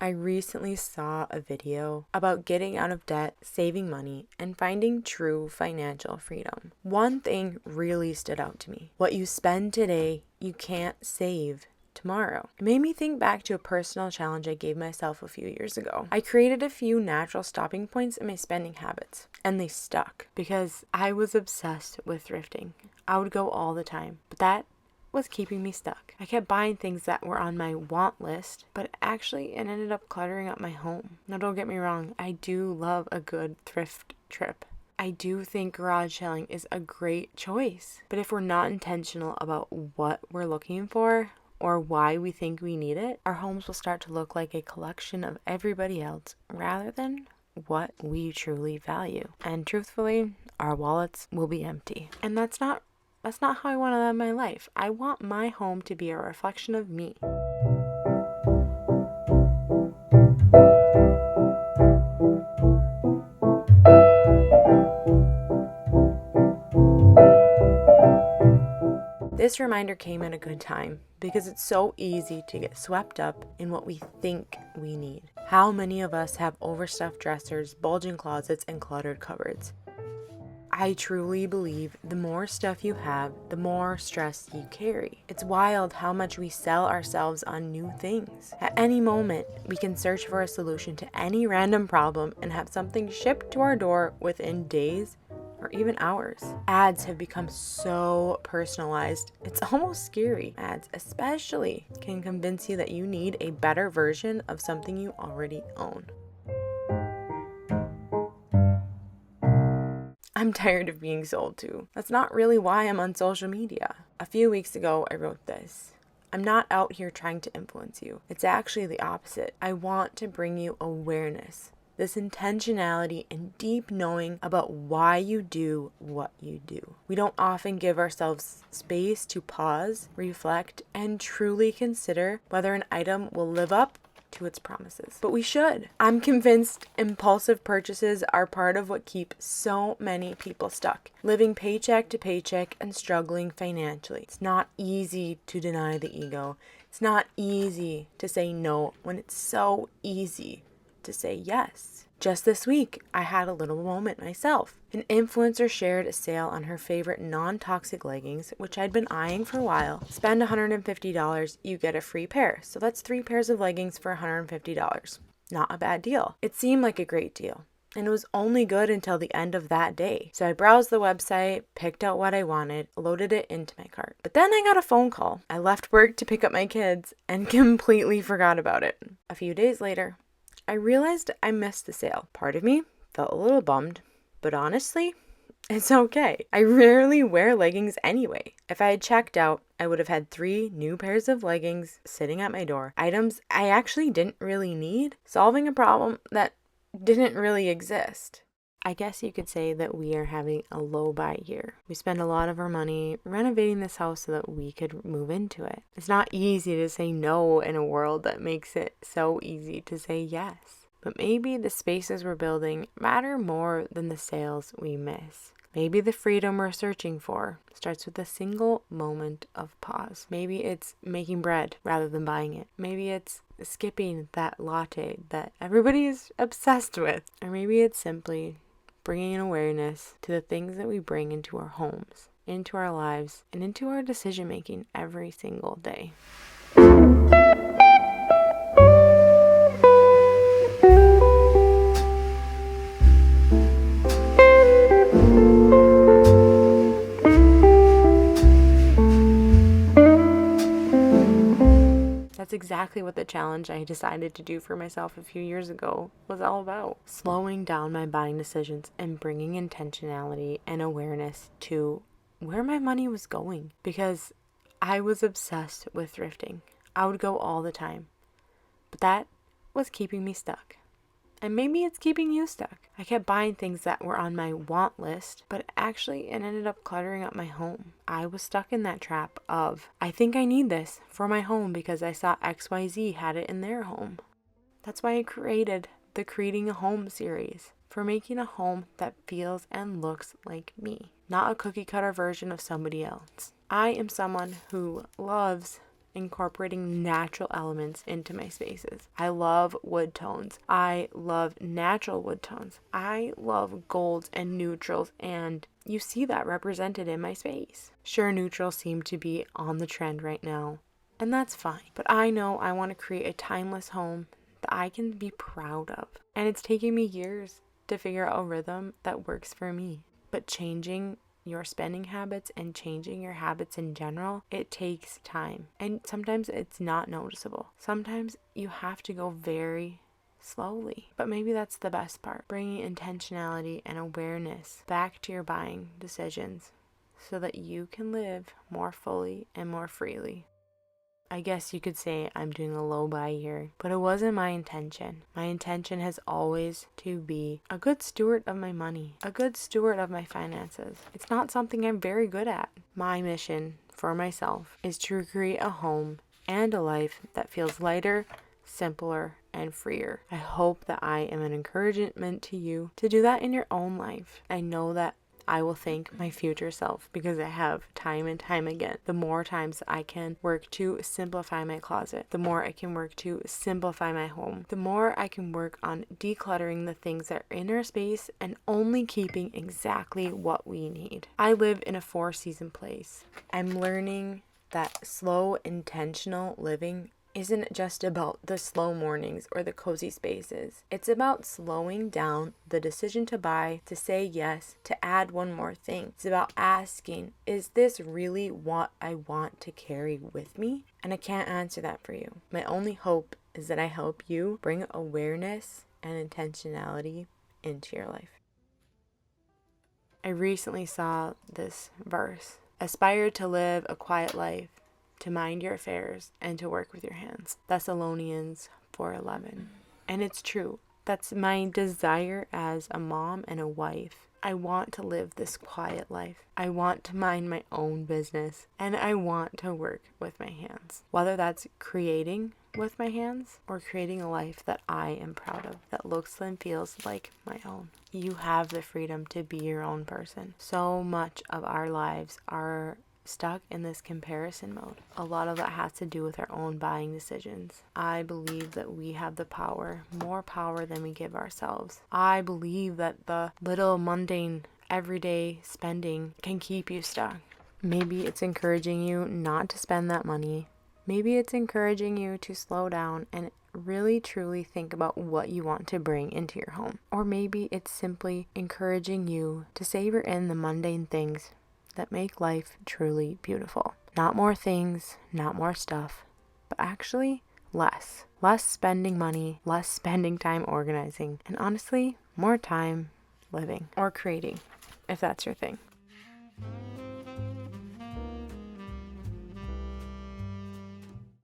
I recently saw a video about getting out of debt, saving money, and finding true financial freedom. One thing really stood out to me. What you spend today, you can't save tomorrow. It made me think back to a personal challenge I gave myself a few years ago. I created a few natural stopping points in my spending habits, and they stuck because I was obsessed with thrifting. I would go all the time, but that was keeping me stuck. I kept buying things that were on my want list, but actually it ended up cluttering up my home. Now don't get me wrong, I do love a good thrift trip. I do think garage selling is a great choice, but if we're not intentional about what we're looking for or why we think we need it, our homes will start to look like a collection of everybody else rather than what we truly value. And truthfully, our wallets will be empty. And that's not how I want to live my life. I want my home to be a reflection of me. This reminder came at a good time because it's so easy to get swept up in what we think we need. How many of us have overstuffed dressers, bulging closets, and cluttered cupboards? I truly believe the more stuff you have, the more stress you carry. It's wild how much we sell ourselves on new things. At any moment, we can search for a solution to any random problem and have something shipped to our door within days or even hours. Ads have become so personalized. It's almost scary. Ads especially can convince you that you need a better version of something you already own. I'm tired of being sold to. That's not really why I'm on social media. A few weeks ago, I wrote this. I'm not out here trying to influence you. It's actually the opposite. I want to bring you awareness, this intentionality and deep knowing about why you do what you do. We don't often give ourselves space to pause, reflect, and truly consider whether an item will live up to its promises. But we should. I'm convinced impulsive purchases are part of what keep so many people stuck, living paycheck to paycheck and struggling financially. It's not easy to deny the ego. It's not easy to say no when it's so easy to say yes. Just this week, I had a little moment myself. An influencer shared a sale on her favorite non-toxic leggings, which I'd been eyeing for a while. Spend $150, you get a free pair. So that's 3 pairs of leggings for $150. Not a bad deal. It seemed like a great deal, and it was only good until the end of that day. So I browsed the website, picked out what I wanted, loaded it into my cart. But then I got a phone call. I left work to pick up my kids and completely forgot about it. A few days later, I realized I missed the sale. Part of me felt a little bummed, but honestly, it's okay. I rarely wear leggings anyway. If I had checked out, I would have had 3 new pairs of leggings sitting at my door. Items I actually didn't really need, solving a problem that didn't really exist. I guess you could say that we are having a low buy year. We spend a lot of our money renovating this house so that we could move into it. It's not easy to say no in a world that makes it so easy to say yes. But maybe the spaces we're building matter more than the sales we miss. Maybe the freedom we're searching for starts with a single moment of pause. Maybe it's making bread rather than buying it. Maybe it's skipping that latte that everybody is obsessed with. Or maybe it's simply bringing an awareness to the things that we bring into our homes, into our lives, and into our decision making every single day. That's exactly what the challenge I decided to do for myself a few years ago was all about. Slowing down my buying decisions and bringing intentionality and awareness to where my money was going. Because I was obsessed with thrifting. I would go all the time. But that was keeping me stuck. And maybe it's keeping you stuck. I kept buying things that were on my want list, but actually it ended up cluttering up my home. I was stuck in that trap of, I think I need this for my home because I saw XYZ had it in their home. That's why I created the Creating a Home series, for making a home that feels and looks like me, not a cookie cutter version of somebody else. I am someone who loves incorporating natural elements into my spaces. I love wood tones. I love natural wood tones. I love golds and neutrals, and you see that represented in my space. Sure, neutrals seem to be on the trend right now, and that's fine. But I know I want to create a timeless home that I can be proud of. And it's taken me years to figure out a rhythm that works for me. But changing your spending habits and changing your habits in general, it takes time. And sometimes it's not noticeable. Sometimes you have to go very slowly. But maybe that's the best part. Bringing intentionality and awareness back to your buying decisions so that you can live more fully and more freely. I guess you could say I'm doing a low buy year, but it wasn't my intention. My intention has always to be a good steward of my money, a good steward of my finances. It's not something I'm very good at. My mission for myself is to create a home and a life that feels lighter, simpler, and freer. I hope that I am an encouragement to you to do that in your own life. I know that I will thank my future self because I have time and time again. The more times I can work to simplify my closet, the more I can work to simplify my home, the more I can work on decluttering the things that are in our space and only keeping exactly what we need. I live in a 4-season place. I'm learning that slow, intentional living isn't just about the slow mornings or the cozy spaces. It's about slowing down the decision to buy, to say yes, to add one more thing. It's about asking, is this really what I want to carry with me? And I can't answer that for you. My only hope is that I help you bring awareness and intentionality into your life. I recently saw this verse. Aspire to live a quiet life, to mind your affairs, and to work with your hands. Thessalonians 4:11. And it's true. That's my desire as a mom and a wife. I want to live this quiet life. I want to mind my own business, and I want to work with my hands. Whether that's creating with my hands or creating a life that I am proud of, that looks and feels like my own. You have the freedom to be your own person. So much of our lives are stuck in this comparison mode. A lot of that has to do with our own buying decisions. I believe that we have the power, more power than we give ourselves. I believe that the little mundane everyday spending can keep you stuck. Maybe it's encouraging you not to spend that money. Maybe it's encouraging you to slow down and really truly think about what you want to bring into your home. Or maybe it's simply encouraging you to savor in the mundane things that make life truly beautiful. Not more things, not more stuff, but actually less. Less spending money, less spending time organizing, and honestly, more time living or creating, if that's your thing.